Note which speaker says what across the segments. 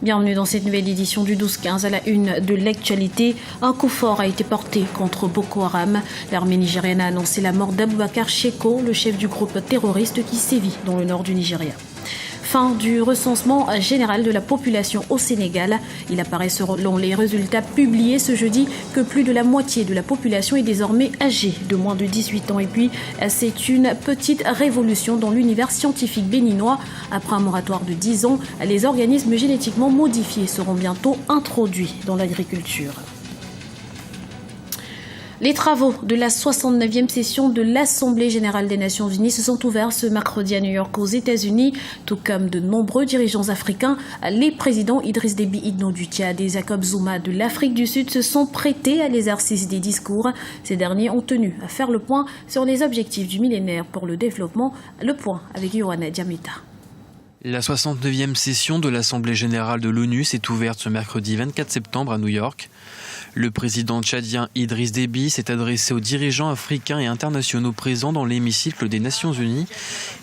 Speaker 1: Bienvenue dans cette nouvelle édition du 12-15 à la une de l'actualité. Un coup fort a été porté contre Boko Haram. L'armée nigérienne a annoncé la mort d'Aboubacar Sheko, le chef du groupe terroriste qui sévit dans le nord du Nigeria. Fin du recensement général de la population au Sénégal. Il apparaît selon les résultats publiés ce jeudi que plus de la moitié de la population est désormais âgée de moins de 18 ans. Et puis, c'est une petite révolution dans l'univers scientifique béninois. Après un moratoire de 10 ans, les organismes génétiquement modifiés seront bientôt introduits dans l'agriculture. Les travaux de la 69e session de l'Assemblée générale des Nations unies se sont ouverts ce mercredi à New York aux États-Unis, tout comme de nombreux dirigeants africains. Les présidents Idriss Déby Itno du Tchad et Jacob Zuma de l'Afrique du Sud se sont prêtés à l'exercice des discours. Ces derniers ont tenu à faire le point sur les objectifs du millénaire pour le développement. Le point avec Yohanna Diamita.
Speaker 2: La 69e session de l'Assemblée générale de l'ONU s'est ouverte ce mercredi 24 septembre à New York. Le président tchadien Idriss Déby s'est adressé aux dirigeants africains et internationaux présents dans l'hémicycle des Nations Unies.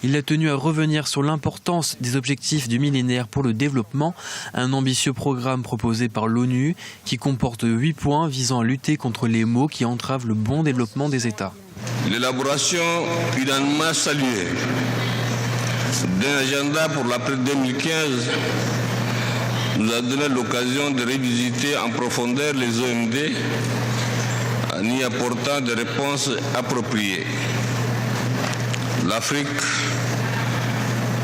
Speaker 2: Il a tenu à revenir sur l'importance des objectifs du millénaire pour le développement, un ambitieux programme proposé par l'ONU qui comporte 8 points visant à lutter contre les maux qui entravent le bon développement des États.
Speaker 3: L'élaboration unanimement saluée d'un agenda pour l'après 2015 nous a donné l'occasion de revisiter en profondeur les OMD en y apportant des réponses appropriées. L'Afrique,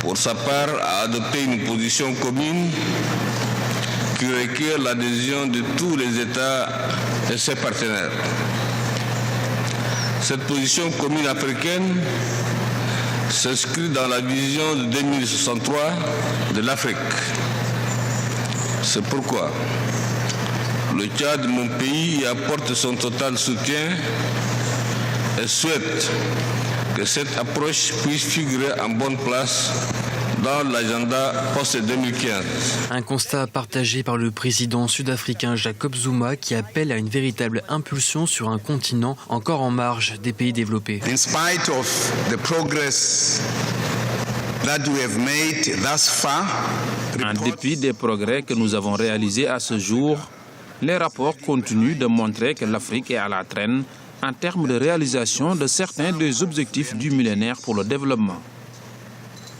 Speaker 3: pour sa part, a adopté une position commune qui requiert l'adhésion de tous les États et ses partenaires. Cette position commune africaine s'inscrit dans la vision de 2063 de l'Afrique. C'est pourquoi le Tchad, mon pays, y apporte son total soutien et souhaite que cette approche puisse figurer en bonne place dans l'agenda post-2015.
Speaker 2: Un constat partagé par le président sud-africain Jacob Zuma qui appelle à une véritable impulsion sur un continent encore en marge des pays développés.
Speaker 4: In spite of the progress that we have made thus far,
Speaker 5: en dépit des progrès que nous avons réalisés à ce jour, les rapports continuent de montrer que l'Afrique est à la traîne en termes de réalisation de certains des objectifs du millénaire pour le développement.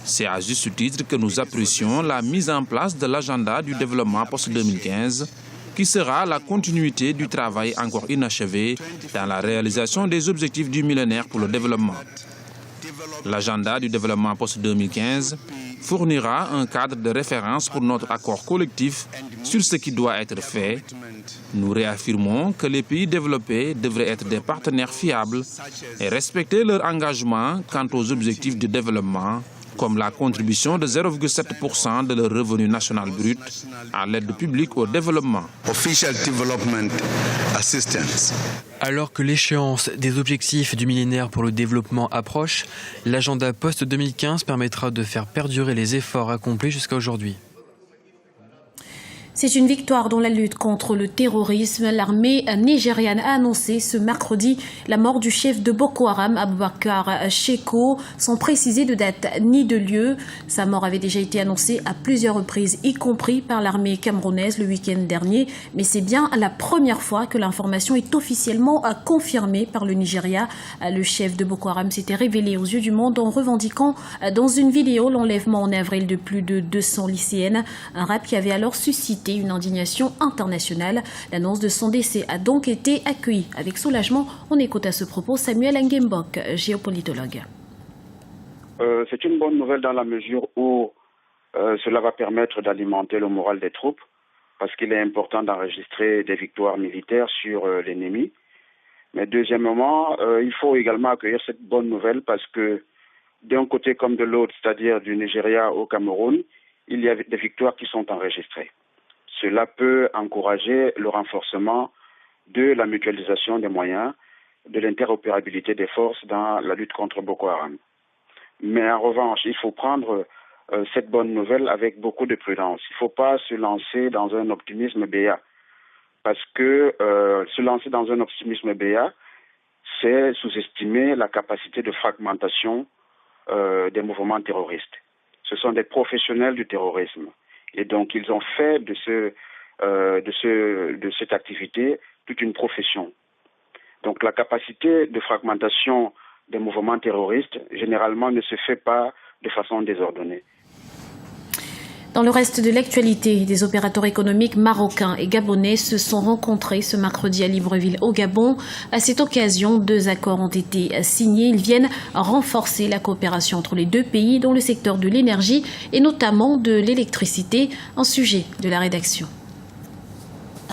Speaker 5: C'est à juste titre que nous apprécions la mise en place de l'agenda du développement post-2015, qui sera la continuité du travail encore inachevé dans la réalisation des objectifs du millénaire pour le développement. L'agenda du développement post-2015 fournira un cadre de référence pour notre accord collectif sur ce qui doit être fait. Nous réaffirmons que les pays développés devraient être des partenaires fiables et respecter leur engagement quant aux objectifs de développement, comme la contribution de 0,7% de leur revenu national brut à l'aide publique au développement.
Speaker 4: Official development assistance.
Speaker 2: Alors que l'échéance des objectifs du millénaire pour le développement approche, l'agenda post-2015 permettra de faire perdurer les efforts accomplis jusqu'à aujourd'hui.
Speaker 1: C'est une victoire dans la lutte contre le terrorisme. L'armée nigériane a annoncé ce mercredi la mort du chef de Boko Haram, Aboubacar Sheko, sans préciser de date ni de lieu. Sa mort avait déjà été annoncée à plusieurs reprises, y compris par l'armée camerounaise le week-end dernier. Mais c'est bien la première fois que l'information est officiellement confirmée par le Nigeria. Le chef de Boko Haram s'était révélé aux yeux du monde en revendiquant dans une vidéo l'enlèvement en avril de plus de 200 lycéennes. Un rap qui avait alors suscité une indignation internationale. L'annonce de son décès a donc été accueillie avec soulagement. On écoute à ce propos Samuel Ngembok, géopolitologue.
Speaker 6: C'est une bonne nouvelle dans la mesure où cela va permettre d'alimenter le moral des troupes, parce qu'il est important d'enregistrer des victoires militaires sur l'ennemi. Mais deuxièmement, il faut également accueillir cette bonne nouvelle parce que d'un côté comme de l'autre, c'est-à-dire du Nigeria au Cameroun, il y a des victoires qui sont enregistrées. Cela peut encourager le renforcement de la mutualisation des moyens, de l'interopérabilité des forces dans la lutte contre Boko Haram. Mais en revanche, il faut prendre cette bonne nouvelle avec beaucoup de prudence. Il ne faut pas se lancer dans un optimisme béat. Parce que se lancer dans un optimisme béat, c'est sous-estimer la capacité de fragmentation des mouvements terroristes. Ce sont des professionnels du terrorisme. Et donc, ils ont fait de cette activité toute une profession. Donc, la capacité de fragmentation des mouvements terroristes, généralement, ne se fait pas de façon désordonnée.
Speaker 1: Dans le reste de l'actualité, des opérateurs économiques marocains et gabonais se sont rencontrés ce mercredi à Libreville au Gabon. À cette occasion, 2 accords ont été signés. Ils viennent renforcer la coopération entre les 2 pays dans le secteur de l'énergie et notamment de l'électricité, un sujet de la rédaction.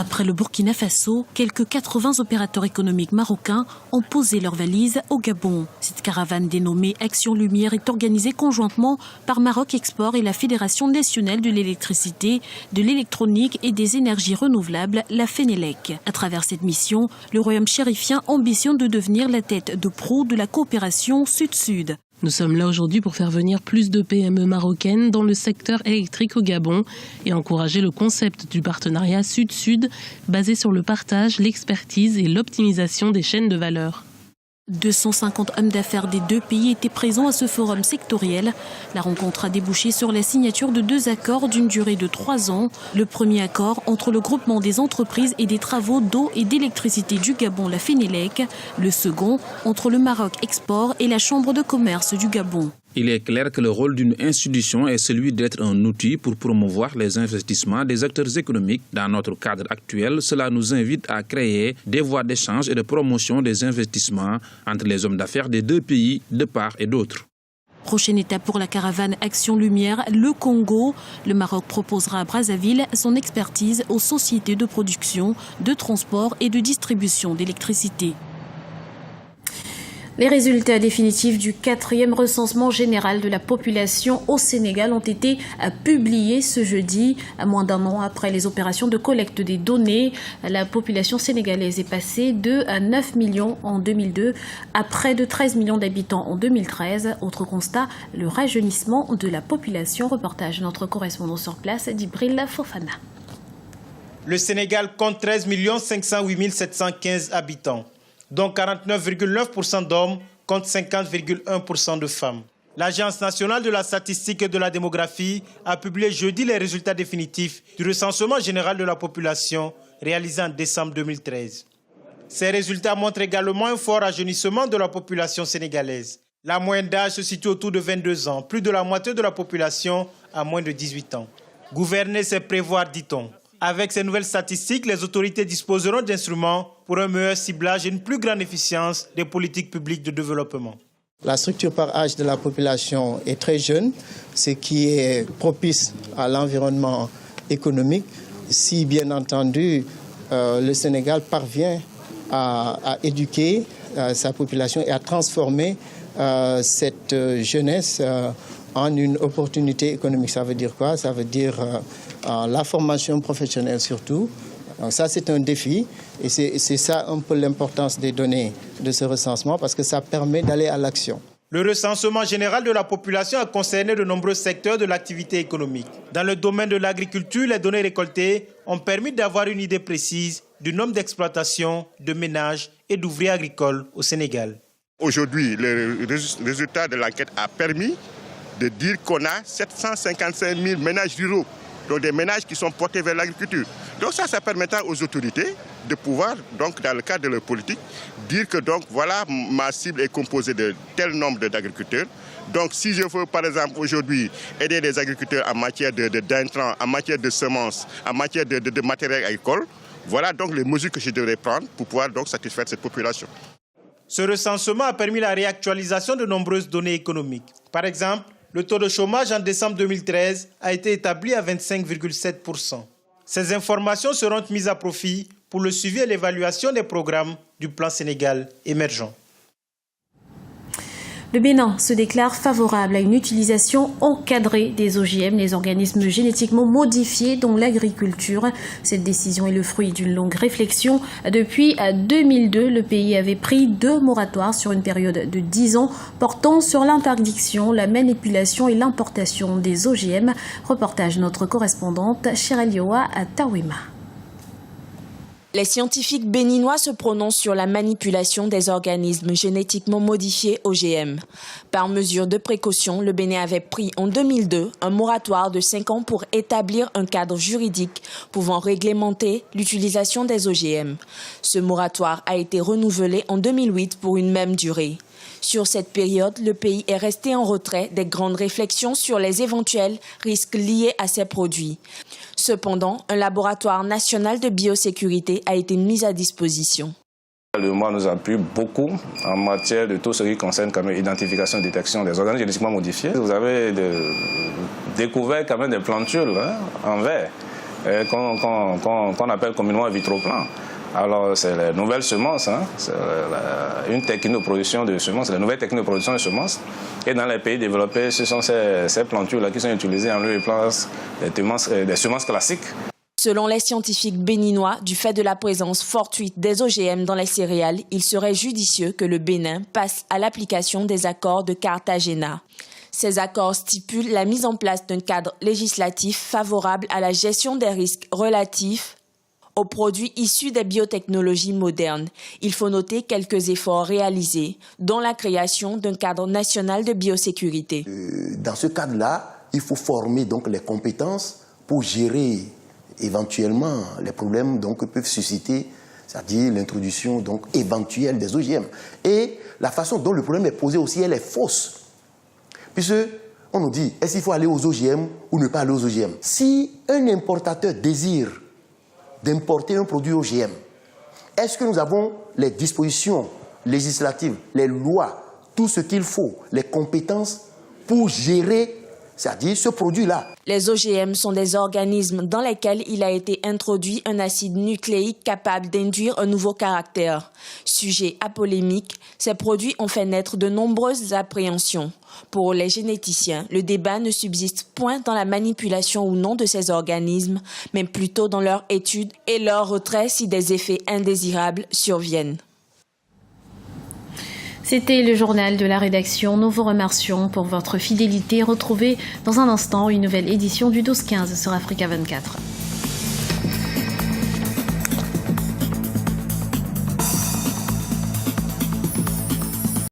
Speaker 1: Après le Burkina Faso, quelques 80 opérateurs économiques marocains ont posé leurs valises au Gabon. Cette caravane dénommée Action Lumière est organisée conjointement par Maroc Export et la Fédération nationale de l'électricité, de l'électronique et des énergies renouvelables, la FENELEC. À travers cette mission, le royaume chérifien ambitionne de devenir la tête de proue de la coopération Sud-Sud.
Speaker 7: Nous sommes là aujourd'hui pour faire venir plus de PME marocaines dans le secteur électrique au Gabon et encourager le concept du partenariat Sud-Sud basé sur le partage, l'expertise et l'optimisation des chaînes de valeur.
Speaker 1: 250 hommes d'affaires des 2 pays étaient présents à ce forum sectoriel. La rencontre a débouché sur la signature de 2 accords d'une durée de 3 ans. Le premier accord entre le groupement des entreprises et des travaux d'eau et d'électricité du Gabon, la FENELEC. Le second entre le Maroc Export et la Chambre de commerce du Gabon.
Speaker 5: Il est clair que le rôle d'une institution est celui d'être un outil pour promouvoir les investissements des acteurs économiques. Dans notre cadre actuel, cela nous invite à créer des voies d'échange et de promotion des investissements entre les hommes d'affaires des 2 pays de part et d'autre.
Speaker 1: Prochaine étape pour la caravane Action Lumière, le Congo. Le Maroc proposera à Brazzaville son expertise aux sociétés de production, de transport et de distribution d'électricité. Les résultats définitifs du 4e recensement général de la population au Sénégal ont été publiés ce jeudi. À moins d'1 an après les opérations de collecte des données, la population sénégalaise est passée de 9 millions en 2002 à près de 13 millions d'habitants en 2013. Autre constat, le rajeunissement de la population. Reportage de notre correspondant sur place, Djibril Fofana.
Speaker 8: Le Sénégal compte 13 508 715 habitants, dont 49,9% d'hommes contre 50,1% de femmes. L'Agence nationale de la statistique et de la démographie a publié jeudi les résultats définitifs du recensement général de la population réalisé en décembre 2013. Ces résultats montrent également un fort rajeunissement de la population sénégalaise. La moyenne d'âge se situe autour de 22 ans. Plus de la moitié de la population a moins de 18 ans. Gouverner, c'est prévoir, dit-on. Avec ces nouvelles statistiques, les autorités disposeront d'instruments pour un meilleur ciblage et une plus grande efficience des politiques publiques de développement.
Speaker 9: La structure par âge de la population est très jeune, ce qui est propice à l'environnement économique, si bien entendu le Sénégal parvient à éduquer sa population et à transformer cette jeunesse en une opportunité économique. Ça veut dire quoi? Ça veut dire la formation professionnelle surtout. Donc ça, c'est un défi et c'est ça un peu l'importance des données de ce recensement parce que ça permet d'aller à l'action.
Speaker 8: Le recensement général de la population a concerné de nombreux secteurs de l'activité économique. Dans le domaine de l'agriculture, les données récoltées ont permis d'avoir une idée précise du nombre d'exploitations, de ménages et d'ouvriers agricoles au Sénégal.
Speaker 10: Aujourd'hui, le résultat de l'enquête a permis de dire qu'on a 755 000 ménages ruraux, donc des ménages qui sont portés vers l'agriculture. Donc ça permettra aux autorités de pouvoir, donc dans le cadre de leur politique, dire que donc voilà, ma cible est composée de tel nombre d'agriculteurs. Donc si je veux par exemple aujourd'hui aider les agriculteurs en matière d'intrants, en matière de semences, en matière de matériel agricole, voilà donc les mesures que je devrais prendre pour pouvoir donc satisfaire cette population.
Speaker 8: Ce recensement a permis la réactualisation de nombreuses données économiques. Par exemple, le taux de chômage en décembre 2013 a été établi à 25,7%. Ces informations seront mises à profit pour le suivi et l'évaluation des programmes du plan Sénégal émergent.
Speaker 1: Le Bénin se déclare favorable à une utilisation encadrée des OGM, les organismes génétiquement modifiés dans l'agriculture. Cette décision est le fruit d'une longue réflexion. Depuis 2002, le pays avait pris 2 moratoires sur une période de 10 ans portant sur l'interdiction, la manipulation et l'importation des OGM. Reportage de notre correspondante Chiralioa à Tawima.
Speaker 11: Les scientifiques béninois se prononcent sur la manipulation des organismes génétiquement modifiés OGM. Par mesure de précaution, le Bénin avait pris en 2002 un moratoire de 5 ans pour établir un cadre juridique pouvant réglementer l'utilisation des OGM. Ce moratoire a été renouvelé en 2008 pour une même durée. Sur cette période, le pays est resté en retrait des grandes réflexions sur les éventuels risques liés à ces produits. Cependant, un laboratoire national de biosécurité a été mis à disposition.
Speaker 12: Le MOA nous appuie beaucoup en matière de tout ce qui concerne comme l'identification et détection des organismes génétiquement modifiés. Vous avez découvert quand même des plantules en verre qu'on appelle communément vitroplan. Alors, c'est les nouvelles semences, c'est une technique de production de semences, les nouvelles techniques de production de semences. Et dans les pays développés, ce sont ces plantules-là qui sont utilisées en lieu et place des semences classiques.
Speaker 11: Selon les scientifiques béninois, du fait de la présence fortuite des OGM dans les céréales, il serait judicieux que le Bénin passe à l'application des accords de Cartagena. Ces accords stipulent la mise en place d'un cadre législatif favorable à la gestion des risques relatifs aux produits issus des biotechnologies modernes. Il faut noter quelques efforts réalisés, dont la création d'un cadre national de biosécurité.
Speaker 13: Dans ce cadre-là, il faut former donc les compétences pour gérer éventuellement les problèmes que peuvent susciter, c'est-à-dire l'introduction éventuelle des OGM. Et la façon dont le problème est posé aussi, elle est fausse. Puisque on nous dit, est-ce qu'il faut aller aux OGM ou ne pas aller aux OGM? Si un importateur désire d'importer un produit OGM, est-ce que nous avons les dispositions législatives, les lois, tout ce qu'il faut, les compétences pour gérer, c'est-à-dire ce produit-là?
Speaker 11: Les OGM sont des organismes dans lesquels il a été introduit un acide nucléique capable d'induire un nouveau caractère. Sujet à polémique, ces produits ont fait naître de nombreuses appréhensions. Pour les généticiens, le débat ne subsiste point dans la manipulation ou non de ces organismes, mais plutôt dans leur étude et leur retrait si des effets indésirables surviennent.
Speaker 1: C'était le journal de la rédaction. Nous vous remercions pour votre fidélité. Retrouvez dans un instant une nouvelle édition du 12-15 sur Africa 24.